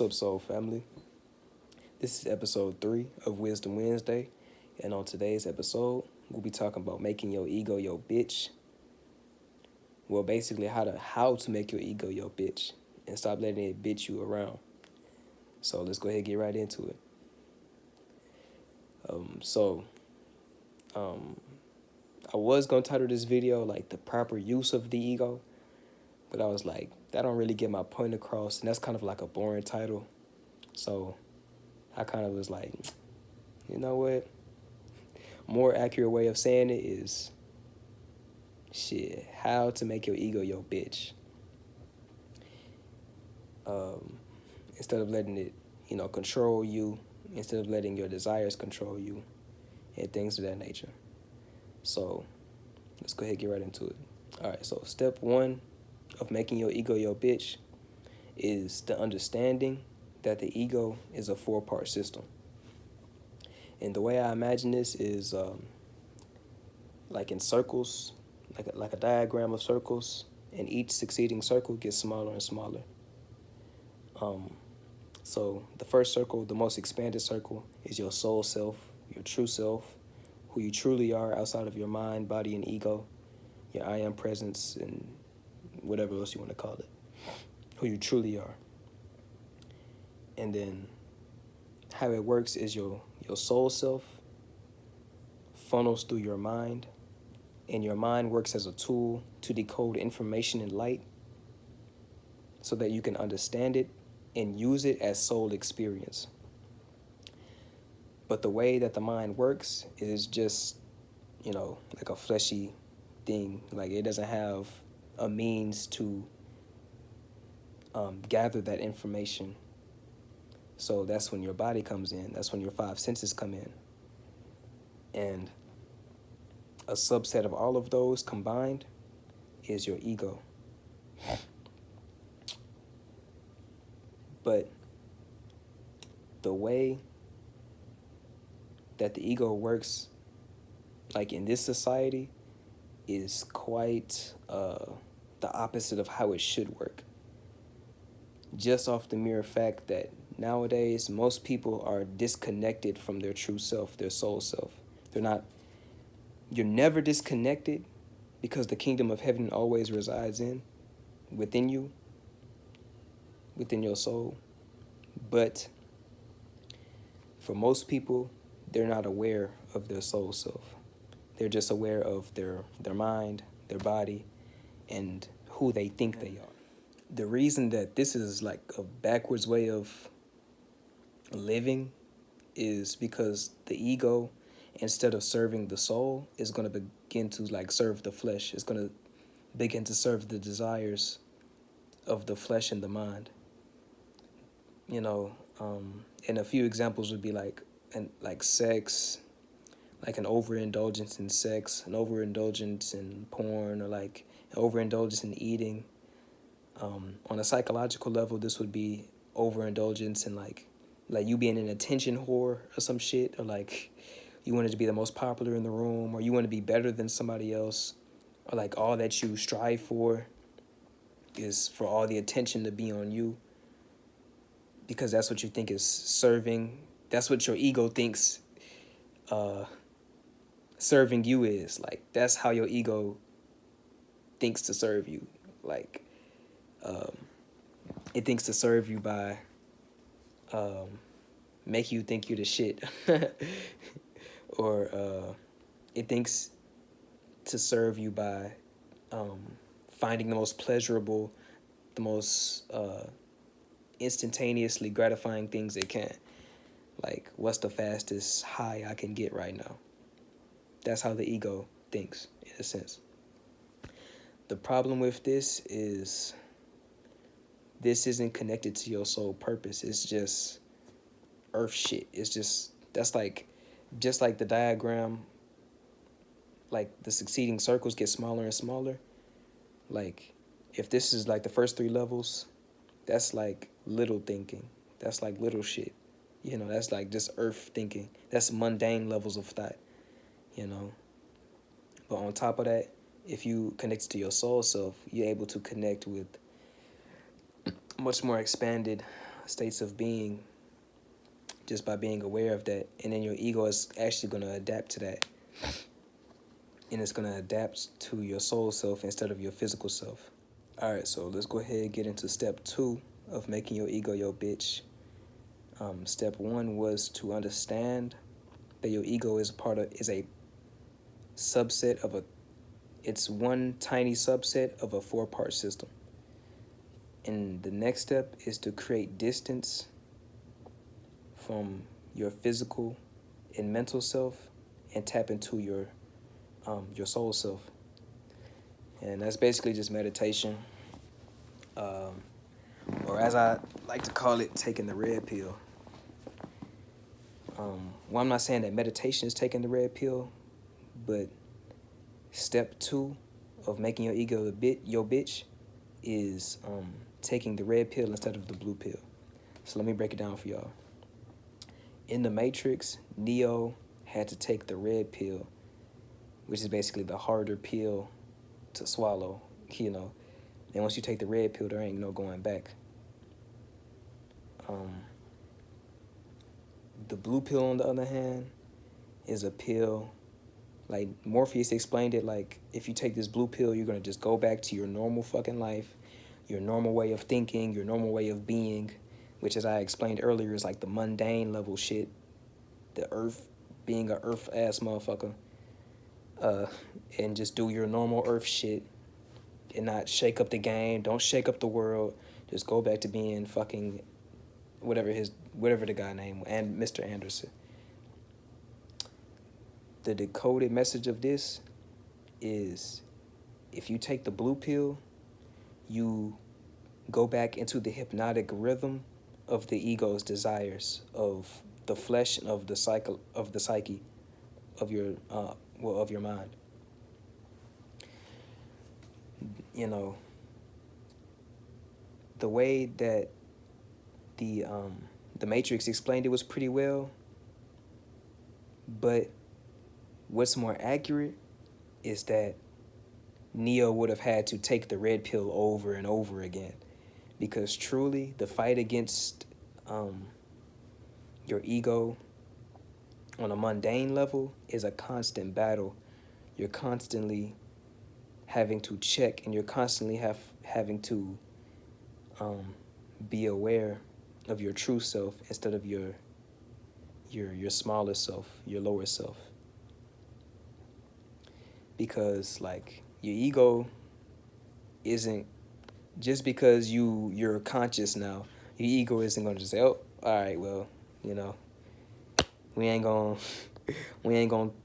What's up, Soul Family? This is episode 3 of Wisdom Wednesday, and on today's episode, we'll be talking about making your ego your bitch. Well, basically, how to make your ego your bitch and stop letting it bitch you around. So let's go ahead and get right into it. So, I was gonna title this video like the proper use of the ego, but I was like, that don't really get my point across, and that's kind of like a boring title. So I kind of was like, you know what? More accurate way of saying it is shit, how to make your ego your bitch. Um, Instead of letting it, control you, instead of letting your desires control you, and things of that nature. So let's go ahead and get right into it. All right, so step 1 of making your ego your bitch is the understanding that the ego is a 4-part system. And the way I imagine this is like in circles, like a diagram of circles, and each succeeding circle gets smaller and smaller. So the first circle, the most expanded circle, is your soul self, your true self, who you truly are outside of your mind, body, and ego, your I am presence, and whatever else you want to call it, who you truly are. And then how it works is your soul self funnels through your mind, and your mind works as a tool to decode information in light so that you can understand it and use it as soul experience. But the way that the mind works is just, like a fleshy thing. Like it doesn't have a means to gather that information. So that's when your body comes in. That's when your 5 senses come in. And a subset of all of those combined is your ego. But the way that the ego works, like in this society, is quite the opposite of how it should work. Just off the mere fact that nowadays most people are disconnected from their true self, their soul self. You're never disconnected because the kingdom of heaven always resides within you, within your soul. But for most people, they're not aware of their soul self. They're just aware of their mind, their body, and who they think they are. The reason that this is like a backwards way of living is because the ego, instead of serving the soul, is going to begin to like serve the flesh. It's going to begin to serve the desires of the flesh and the mind. And a few examples would be like sex, like an overindulgence in sex, an overindulgence in porn, or like an overindulgence in eating. On a psychological level, this would be overindulgence in like you being an attention whore or some shit, or like you wanted to be the most popular in the room, or you want to be better than somebody else, or like all that you strive for is for all the attention to be on you, because that's what you think is serving. That's what your ego thinks serving you is. Like that's how your ego thinks to serve you. Like it thinks to serve you by make you think you the shit. Or it thinks to serve you by finding the most pleasurable, the most instantaneously gratifying things it can. Like, what's the fastest high I can get right now? That's how the ego thinks, in a sense. The problem with this is this isn't connected to your soul purpose. It's just earth shit. It's just like the diagram, like the succeeding circles get smaller and smaller. Like if this is like the first 3 levels, that's like little thinking. That's like little shit. That's like just earth thinking. That's mundane levels of thought, But on top of that, if you connect to your soul self, you're able to connect with much more expanded states of being just by being aware of that. And then your ego is actually going to adapt to that. And it's going to adapt to your soul self instead of your physical self. All right, so let's go ahead and get into step 2 of making your ego your bitch. Step 1 was to understand that your ego is a subset of it's one tiny subset of a 4-part system. And the next step is to create distance from your physical and mental self and tap into your soul self. And that's basically just meditation, or as I like to call it, taking the red pill. Well, I'm not saying that meditation is taking the red pill, but step 2 of making your ego your bitch is taking the red pill instead of the blue pill. So let me break it down for y'all. In the Matrix, Neo had to take the red pill, which is basically the harder pill to swallow, you know. And once you take the red pill, there ain't no going back. The blue pill, on the other hand, is a pill, like Morpheus explained it, like if you take this blue pill, you're going to just go back to your normal fucking life, your normal way of thinking, your normal way of being, which, as I explained earlier, is like the mundane level shit, the earth, being a earth ass motherfucker, and just do your normal earth shit and not shake up the game, don't shake up the world, just go back to being fucking whatever the guy name, and Mr. Anderson. The decoded message of this is, if you take the blue pill, you go back into the hypnotic rhythm of the ego's desires, of the flesh, and of the psyche of your of your mind. You know, the way that the Matrix explained it was pretty well, but what's more accurate is that Neo would have had to take the red pill over and over again, because truly the fight against your ego on a mundane level is a constant battle. You're constantly having to check, and you're constantly having to be aware of your true self instead of your smaller self, your lower self. Because like your ego isn't, just because you're conscious now, your ego isn't gonna just say, oh, all right, well, you know, we ain't gonna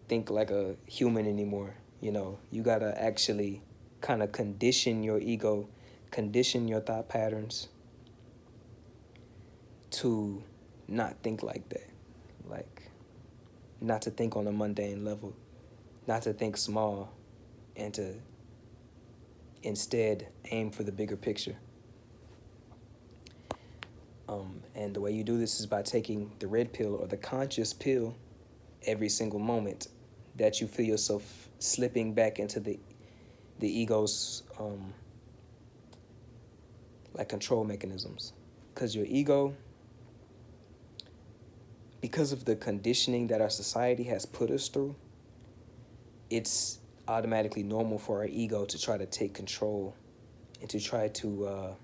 think like a human anymore. You know, you gotta actually kind of condition your ego, condition your thought patterns to not think like that. Like, not to think on a mundane level, not to think small, and to instead aim for the bigger picture. And the way you do this is by taking the red pill, or the conscious pill, every single moment that you feel yourself slipping back into the ego's like control mechanisms. Because your ego, because of the conditioning that our society has put us through, it's automatically normal for our ego to try to take control and to try to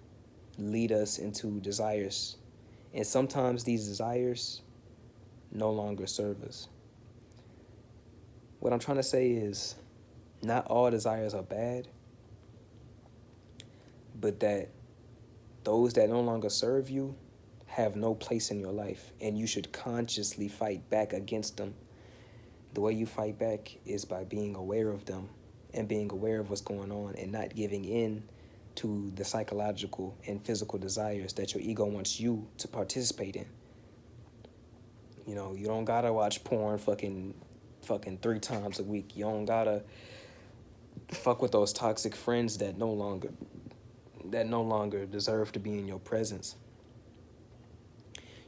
lead us into desires. And sometimes these desires no longer serve us. What I'm trying to say is, not all desires are bad, but that those that no longer serve you have no place in your life, and you should consciously fight back against them. The way you fight back is by being aware of them and being aware of what's going on, and not giving in to the psychological and physical desires that your ego wants you to participate in. You know, you don't gotta watch porn fucking 3 times a week. You don't gotta fuck with those toxic friends that no longer deserve to be in your presence.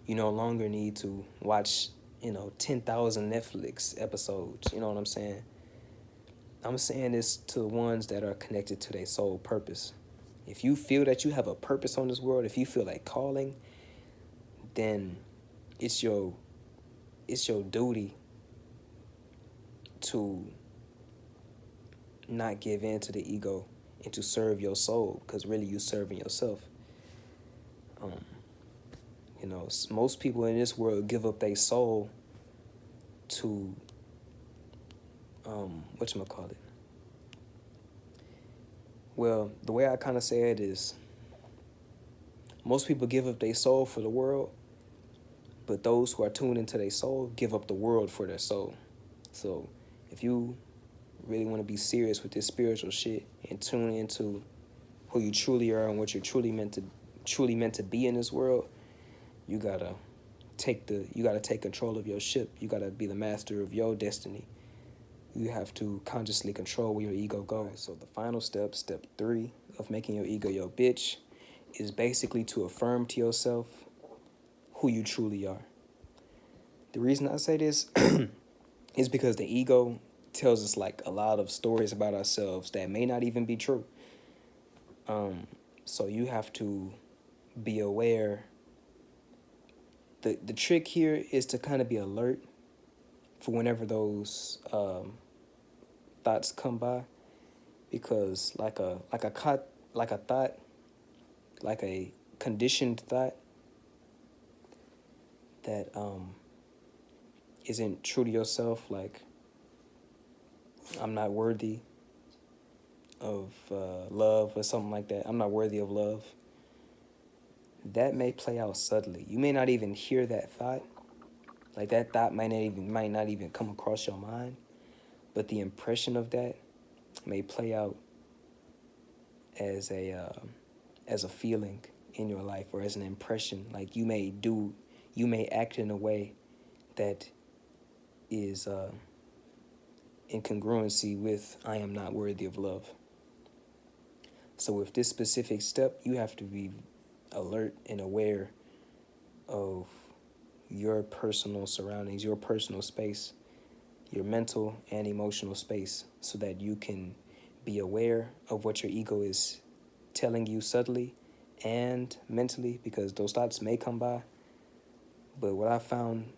You no longer need to watch, 10,000 Netflix episodes. You know what I'm saying? I'm saying this to the ones that are connected to their soul purpose. If you feel that you have a purpose on this world, if you feel like calling, then it's your duty to not give in to the ego and to serve your soul, because really you serving yourself. Most people in this world give up their soul to whatchamacallit. Well, the way I kind of say it is, most people give up their soul for the world, but those who are tuned into their soul give up the world for their soul. So if you really want to be serious with this spiritual shit and tune into who you truly are and what you're truly meant to be in this world, you gotta take control of your ship. You gotta be the master of your destiny. You have to consciously control where your ego goes. So the final step 3 of making your ego your bitch, is basically to affirm to yourself who you truly are. The reason I say this is because the ego tells us like a lot of stories about ourselves that may not even be true. So you have to be aware. The trick here is to kind of be alert for whenever those thoughts come by, because like a conditioned thought that isn't true to yourself, like I'm not worthy of love or something like that. I'm not worthy of love. That may play out subtly. You may not even hear that thought. Like that thought might not even come across your mind, but the impression of that may play out as a feeling in your life, or as an impression. Like you may act in a way that is in congruency with I am not worthy of love. So with this specific step, you have to be alert and aware of your personal surroundings, your personal space, your mental and emotional space, so that you can be aware of what your ego is telling you subtly and mentally, because those thoughts may come by. But what I found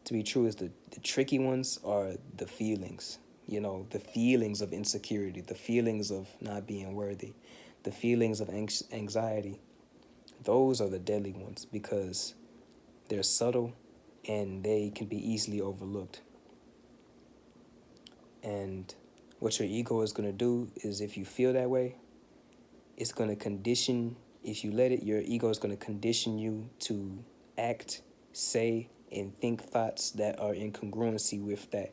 to be true is the tricky ones are the feelings. The feelings of insecurity, the feelings of not being worthy, the feelings of anxiety. Those are the deadly ones, because they're subtle and they can be easily overlooked. And what your ego is going to do is, if you feel that way, it's going to condition, if you let it, your ego is going to condition you to act, say, and think thoughts that are in congruency with that.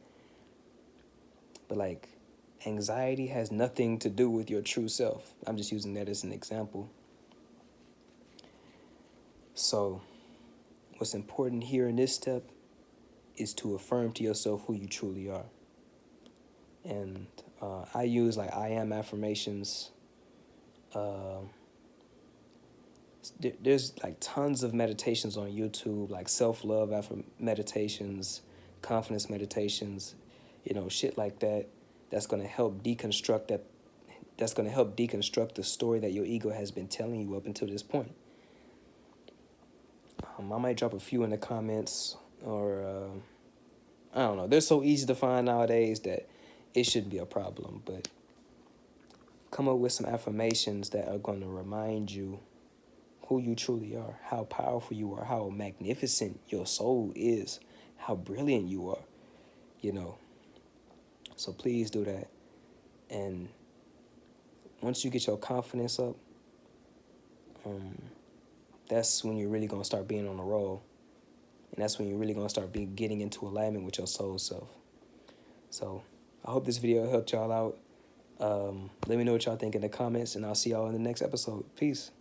But like, anxiety has nothing to do with your true self. I'm just using that as an example. So what's important here in this step is to affirm to yourself who you truly are. And I use like I am affirmations. There's like tons of meditations on YouTube, like self-love meditations, confidence meditations, shit like that. That's going to help deconstruct the story that your ego has been telling you up until this point. I might drop a few in the comments, or I don't know. They're so easy to find nowadays that it shouldn't be a problem. But come up with some affirmations that are going to remind you who you truly are, how powerful you are, how magnificent your soul is, how brilliant you are, So please do that. And once you get your confidence up, that's when you're really going to start being on the roll. And that's when you're really going to start getting into alignment with your soul self. So I hope this video helped y'all out. Let me know what y'all think in the comments, and I'll see y'all in the next episode. Peace.